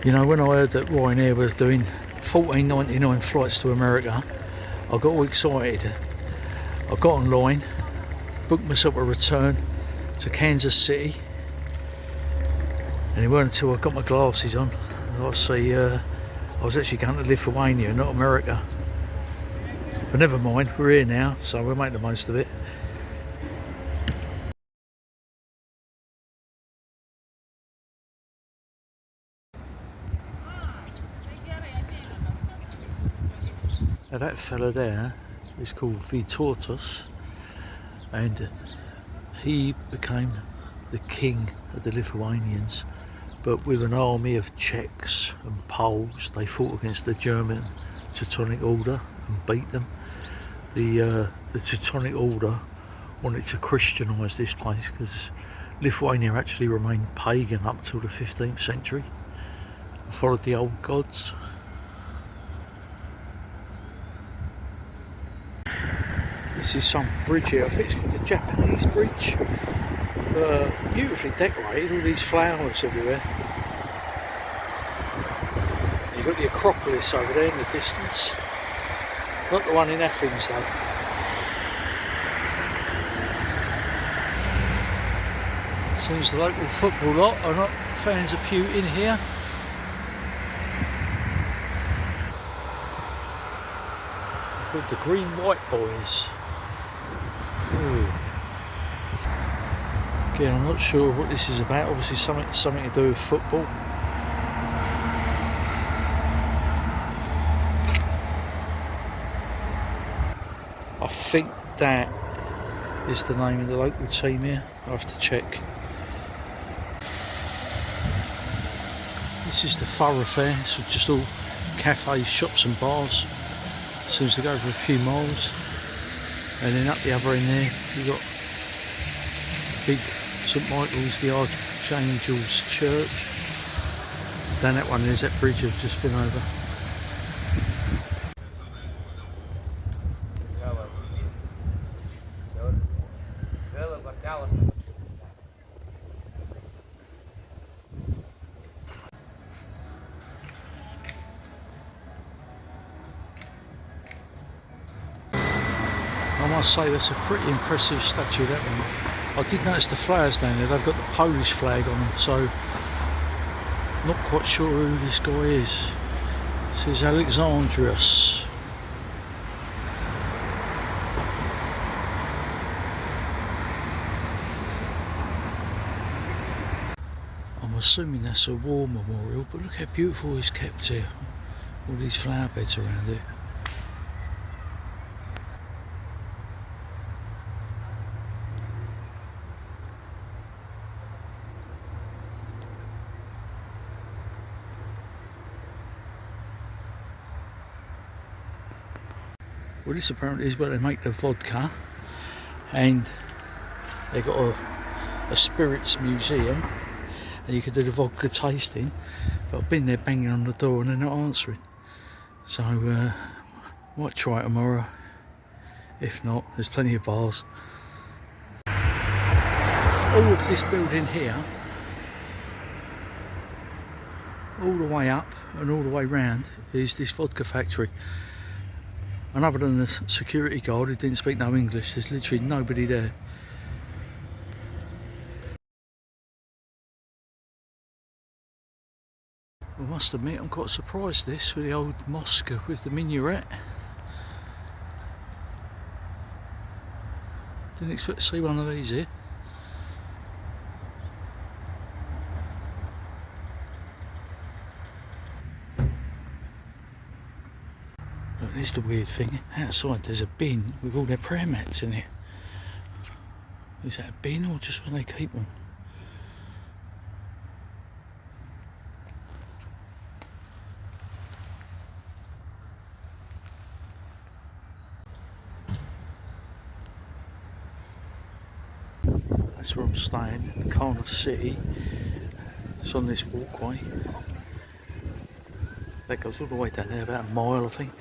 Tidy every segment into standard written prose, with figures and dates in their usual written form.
You know, when I heard that Ryanair was doing $14.99 flights to America, I got all excited. I got online, booked myself a return to Kansas City, and it weren't until I got my glasses on that I see I was actually going to Lithuania, not America. But never mind, we're here now, so we'll make the most of it. Now that fella there is called Vytautas, and he became the king of the Lithuanians, but with an army of Czechs and Poles. They fought against the German Teutonic Order and beat them. The Teutonic Order wanted to Christianise this place because Lithuania actually remained pagan up till the 15th century and followed the old gods. This is some bridge here. I think it's called the Japanese Bridge. Beautifully decorated, all these flowers everywhere. You've got the Acropolis over there in the distance. Not the one in Athens though. Seems the local football lot are not fans of Putin here. They're called the Green White Boys. Ooh. Again, I'm not sure what this is about. Obviously something to do with football. I think that is the name of the local team here. I'll have to check. This is the thoroughfare, so just all cafes, shops and bars. Seems to go for a few miles. And then up the other end there, you've got big St Michael's the Archangel's Church. Down that one there's that bridge I've just been over. I must say that's a pretty impressive statue, that one. I did notice the flowers down there. They've got the Polish flag on them, so not quite sure who this guy is. This is Alexandrius. I'm assuming that's a war memorial, but look how beautiful it's kept here. All these flower beds around here. Well, this apparently is where they make the vodka, and they've got a spirits museum, and you can do the vodka tasting, but I've been there banging on the door and they're not answering. So, might try it tomorrow. If not, there's plenty of bars. All of this building here, all the way up and all the way round, is this vodka factory. And other than the security guard who didn't speak no English, there's literally nobody there. I must admit, I'm quite surprised this with the old mosque with the minaret. Didn't expect to see one of these here. But here's the weird thing, outside there's a bin with all their prayer mats in it. Is that a bin or just where they keep them? That's where I'm staying, in Kaunas City. It's on this walkway. That goes all the way down there, about a mile I think.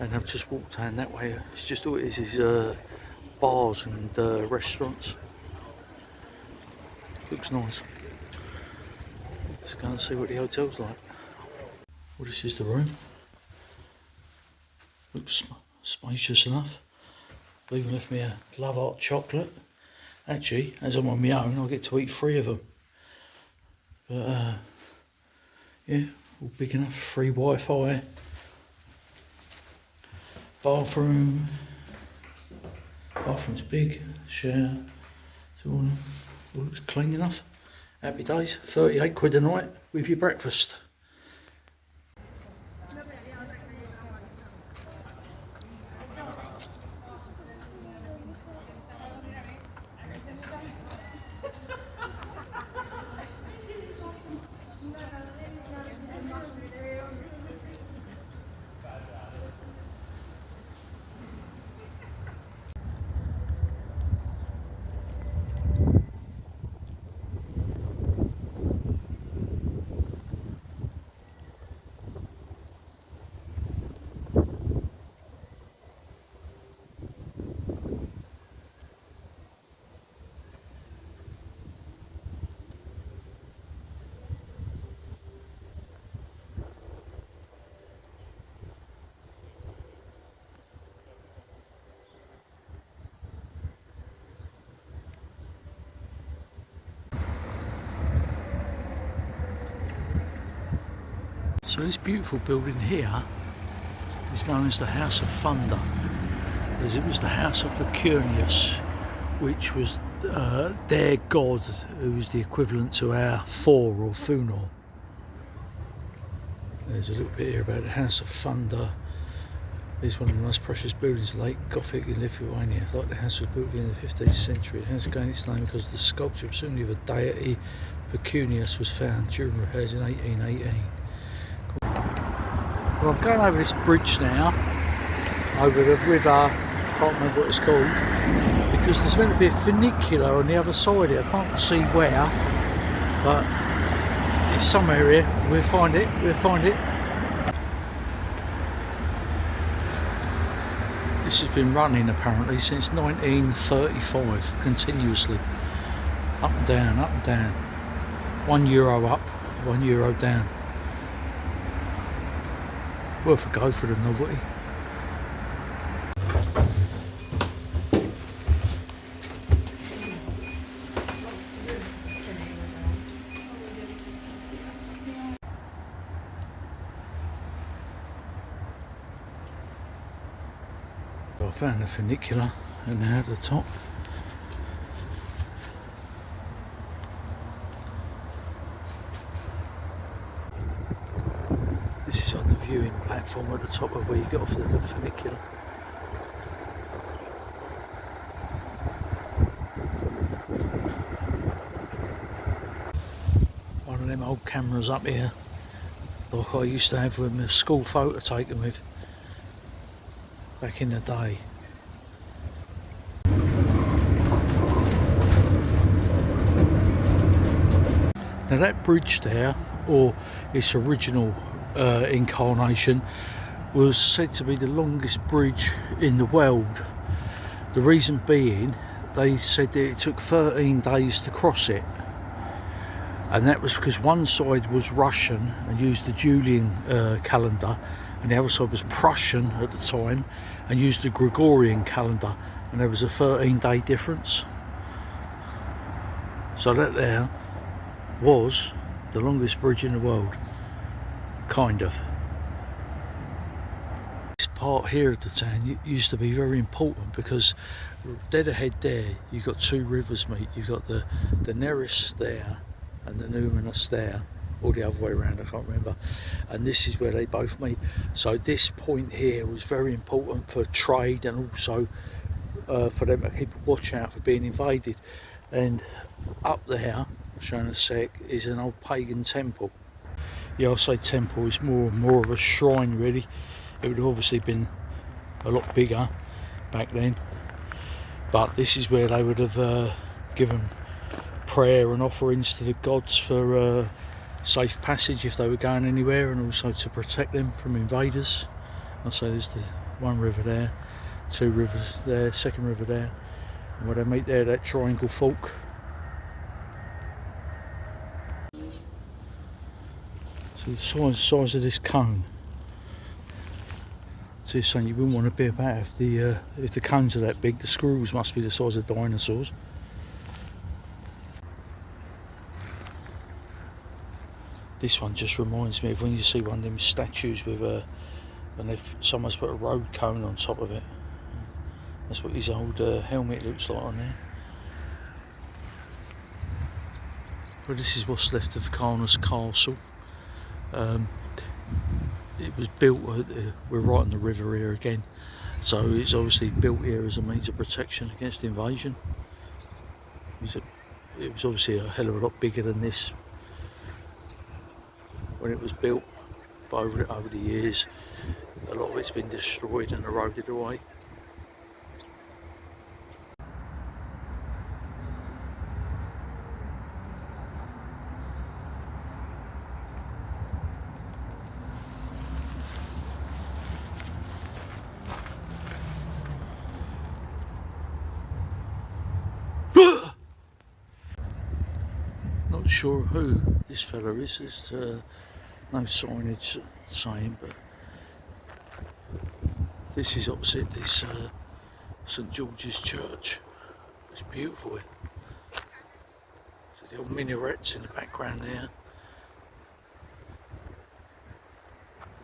And I've just walked down that way. It's just all it is bars and restaurants. Looks nice. Let's go and see what the hotel's like. Well, this is the room. Looks spacious enough. They've even left me a love hot chocolate. Actually, as I'm on my own, I'll get to eat 3 of them. But yeah, all big enough. Free Wi-Fi. Bathroom. Bathroom's big. Shower. All looks clean enough. Happy days. 38 quid a night with your breakfast. So this beautiful building here is known as the House of Thunder, as it was the house of Mercurius, which was their god, who was the equivalent to our Thor or Funor. There's a little bit here about the House of Thunder. It's one of the most precious buildings, late Gothic in Lithuania. Like the house was built in the 15th century. It has gained its name because the sculpture presumably of a deity, Mercurius, was found during repairs in 1818. Well, I'm going over this bridge now, over the river, I can't remember what it's called, because there's meant to be a funicular on the other side here. I can't see where, but it's somewhere here. We'll find it, This has been running apparently since 1935, continuously. Up and down, up and down. €1 up, €1 down. Worth a go for the novelty. Well, I found the funicular and now at the top. This is on the viewing platform at the top of where you get off the funicular. One of them old cameras up here, like I used to have with my school photo taken with back in the day. Now that bridge there, or its original incarnation, was said to be the longest bridge in the world. The reason being, they said that it took 13 days to cross it, and that was because one side was Russian and used the Julian calendar, and the other side was Prussian at the time and used the Gregorian calendar, and there was a 13-day difference. So that there was the longest bridge in the world, kind of. This part here of the town used to be very important because dead ahead there you've got 2 rivers meet. You've got the Neris there and the Numinous there, or the other way around, I can't remember, and this is where they both meet. So this point here was very important for trade and also for them to keep a watch out for being invaded. And up there, I'll show you in a sec, is an old pagan temple. Yeah, I'll say temple, is more of a shrine really. It would have obviously been a lot bigger back then, but this is where they would have given prayer and offerings to the gods for safe passage if they were going anywhere, and also to protect them from invaders. I'll say there's the one river there, 2 rivers there, second river there, and where they meet there, that triangle fork. See the size of this cone. So you're saying you wouldn't want to be about if the cones are that big. The screws must be the size of dinosaurs. This one just reminds me of when you see one of them statues with and someone's put a road cone on top of it. That's what his old helmet looks like on there. Well, this is what's left of Kaunas Castle. It was built, we're right on the river here again, so it's obviously built here as a means of protection against invasion. It was obviously a hell of a lot bigger than this when it was built, but over the years a lot of it's been destroyed and eroded away. Not sure who this fella is. There's no signage saying, but this is opposite this St George's Church. It's beautiful. So the old minarets in the background there.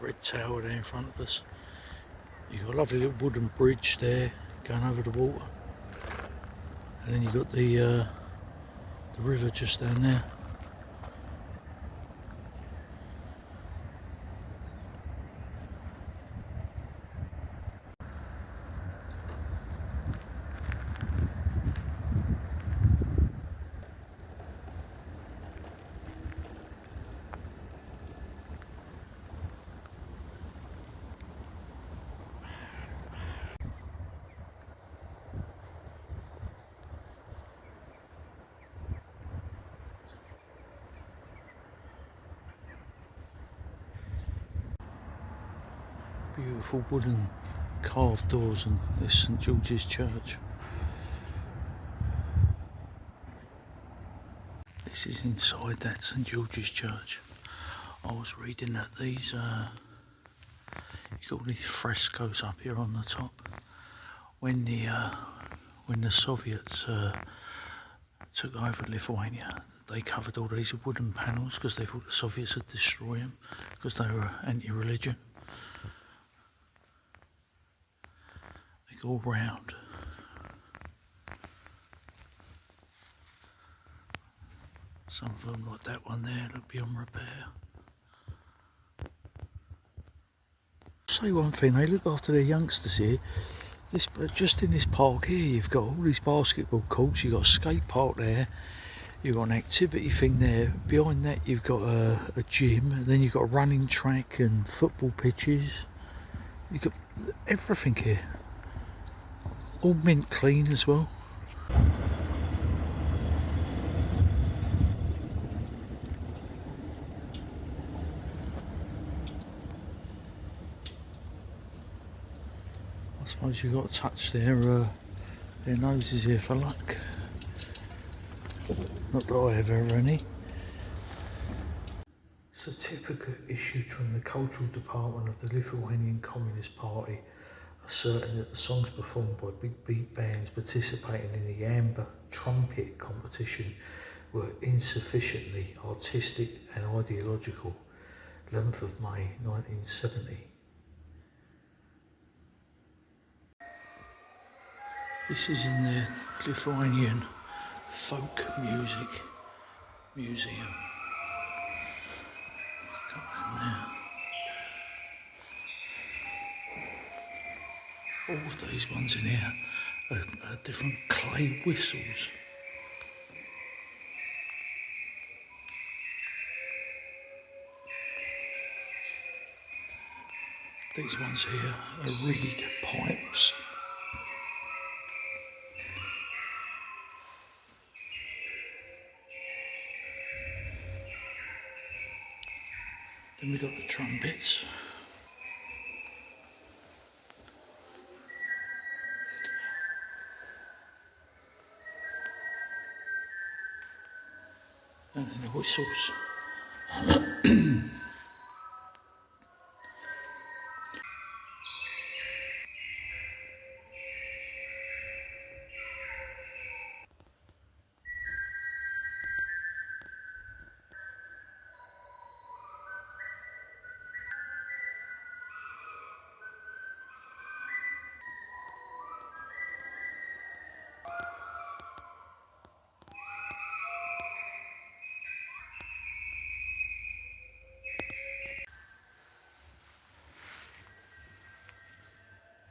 Red tower there in front of us. You've got a lovely little wooden bridge there going over the water. And then you've got the river just down there. Beautiful wooden carved doors in this St George's Church. This is inside that St George's Church. I was reading that these you've got all these frescoes up here on the top. When the Soviets took over Lithuania, they covered all these wooden panels because they thought the Soviets would destroy them because they were anti-religion. They go all round. Some of them, like that one there, look beyond repair. Say one thing, they look after their youngsters here. Just in this park here, you've got all these basketball courts, you've got a skate park there, you've got an activity thing there. Behind that you've got a gym, and then you've got a running track and football pitches. You've got everything here. All mint clean as well. I suppose you've got to touch their noses here for luck. Not that I have ever any. Certificate issued from the Cultural Department of the Lithuanian Communist Party asserting that the songs performed by big beat bands participating in the amber trumpet competition were insufficiently artistic and ideological. 11th of May 1970. This is in the Lithuanian Folk Music Museum. Got in there. All of these ones in here are different clay whistles. These ones here are reed pipes. Then we've got the trumpets. And then the whistles.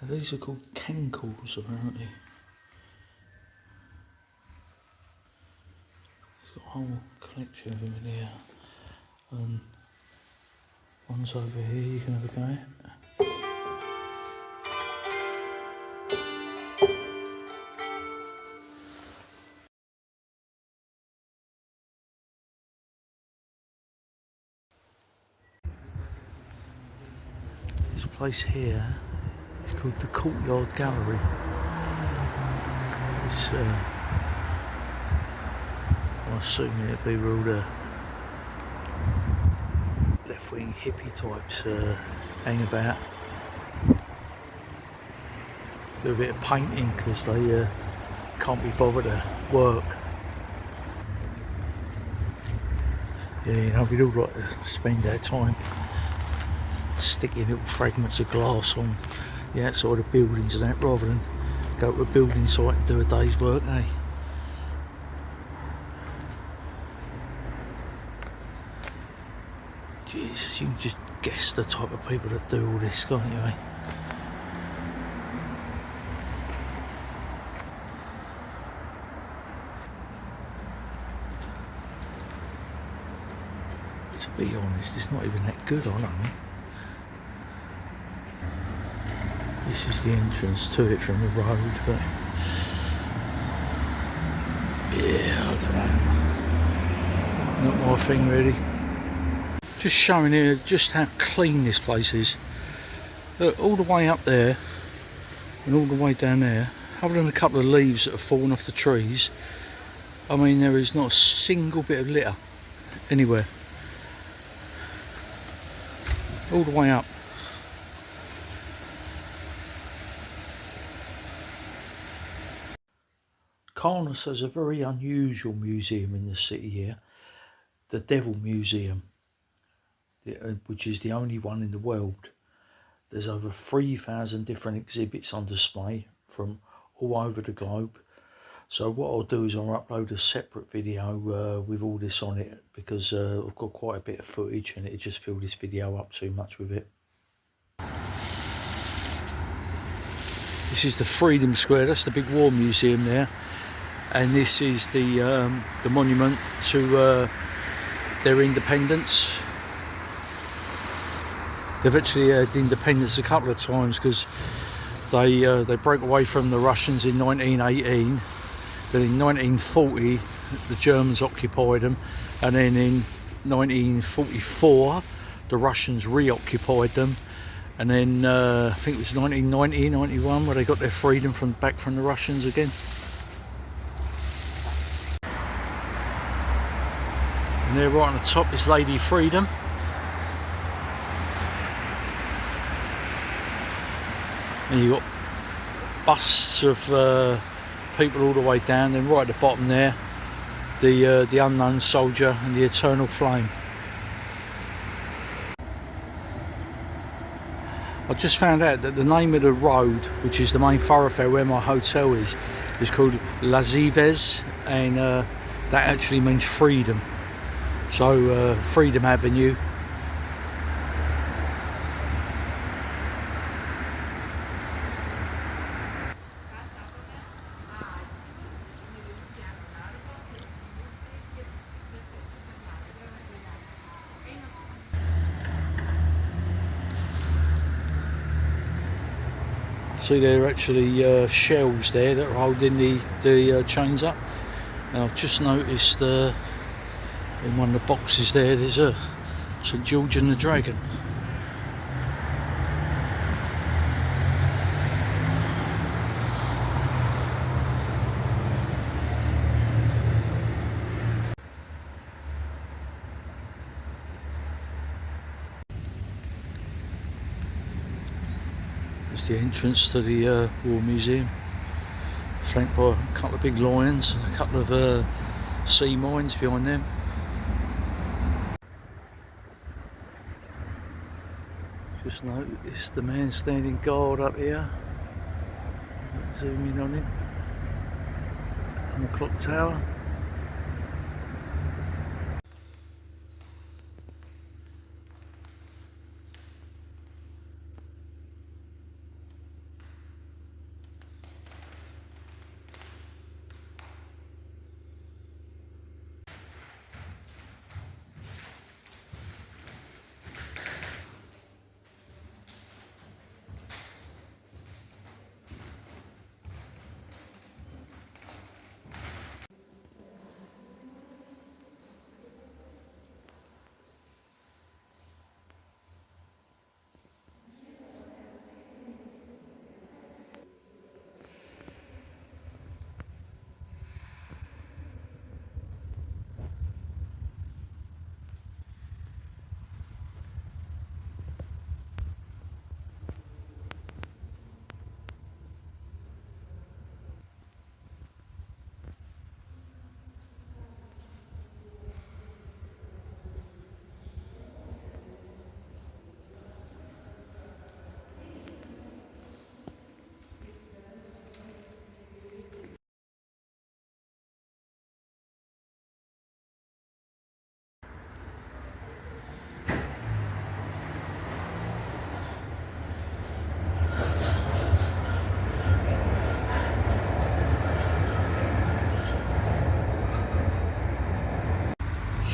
Now these are called cankles apparently. It's got a whole collection of them in here. And one's over here, you can have a go at. This place here is called the Courtyard Gallery. It's, I'm assuming it'd be where all the left-wing hippie types hang about. Do a bit of painting because they can't be bothered to work. Yeah, you know, we'd all like to spend our time sticking little fragments of glass on the outside of buildings and that, rather than go to a building site and do a day's work, eh? Jesus, you can just guess the type of people that do all this, can't you, eh? To be honest, it's not even that good, I don't know. This is the entrance to it from the road, but yeah, I don't know. Not my thing really. Just showing here just how clean this place is. Look, all the way up there and all the way down there, other than a couple of leaves that have fallen off the trees, I mean, there is not a single bit of litter anywhere. All the way up. Kaunas has a very unusual museum in the city here, the Devil Museum, which is the only one in the world. There's over 3,000 different exhibits on display from all over the globe. So what I'll do is I'll upload a separate video with all this on it, because I've got quite a bit of footage and it just filled this video up too much with it. This is the Freedom Square, that's the big war museum there. And this is the monument to their independence. They've actually had independence a couple of times because they broke away from the Russians in 1918. Then in 1940 the Germans occupied them, and then in 1944 the Russians reoccupied them, and then I think it was 1990, 91 where they got their freedom back from the Russians again. And there right on the top is Lady Freedom. And you've got busts of people all the way down. Then right at the bottom there, the unknown soldier and the eternal flame. I just found out that the name of the road, which is the main thoroughfare where my hotel is called Lazives, and that actually means freedom. So Freedom Avenue. See, there are actually shells there that are holding the chains up. And I've just noticed in one of the boxes there's a St George and the Dragon. It's the entrance to the War Museum, flanked by a couple of big lions and a couple of sea mines behind them. Just noticed the man standing guard up here. Zoom in on him. On the clock tower.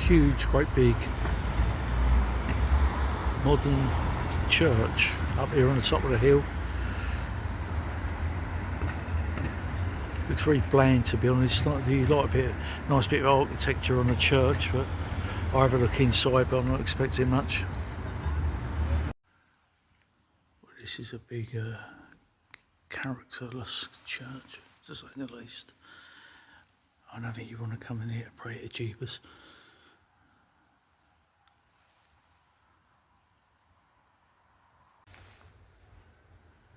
huge, great big modern church up here on the top of the hill. Looks very bland, to be honest. You like a nice bit of architecture on the church, but I'll have a look inside, but I'm not expecting much. Well, this is a big characterless church, to say the least. I don't think you want to come in here to pray to Jeebus.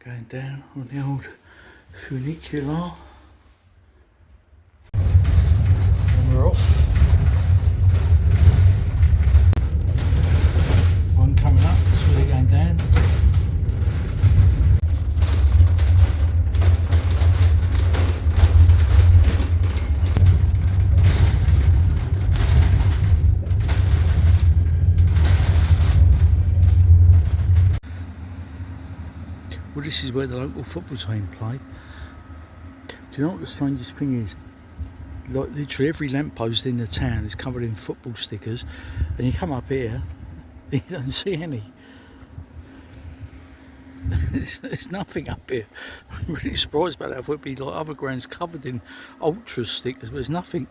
Going down on the old funicular. And we're off. One coming up, that's where they're going down. Well, this is where the local football team play. Do you know what the strangest thing is? Like, literally every lamppost in the town is covered in football stickers, and you come up here, you don't see any. There's nothing up here. I'm really surprised about that. I thought it'd be like other grounds covered in ultra stickers, but there's nothing.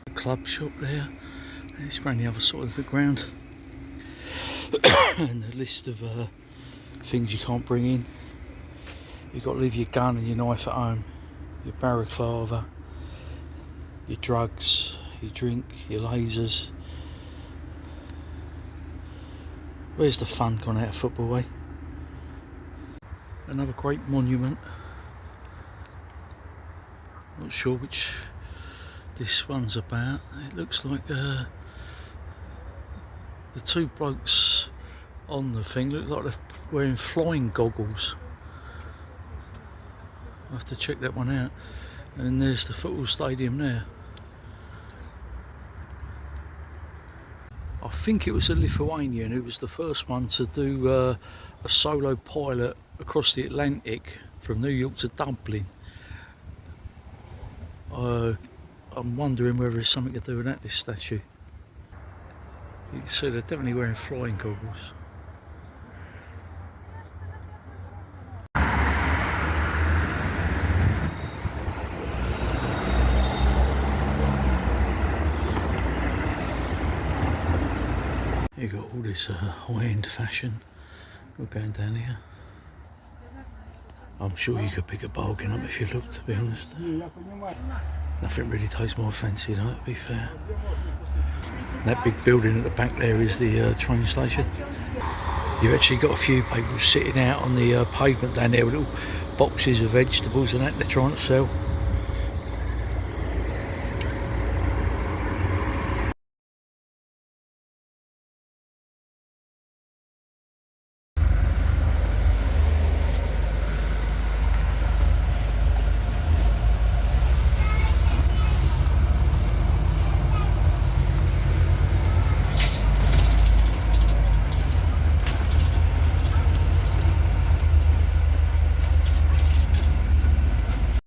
A club shop there, and it's around the other side of the ground. And a list of things you can't bring in. You've got to leave your gun and your knife at home, your balaclava, your drugs, your drink, your lasers. Where's the fun gone out of football, eh? Another great monument. Not sure which this one's about. It looks like the two blokes on the thing look like they're wearing flying goggles. I'll have to check that one out. And there's the football stadium there. I think it was a Lithuanian who was the first one to do a solo pilot across the Atlantic from New York to Dublin. I'm wondering whether it's something to do with that, this statue. You can see they're definitely wearing flying goggles. You got all this high-end fashion going down here. I'm sure you could pick a bargain up if you looked, to be honest. Nothing really takes my fancy, though, to be fair. That big building at the back there is the train station. You've actually got a few people sitting out on the pavement down there with little boxes of vegetables and that they're trying to sell.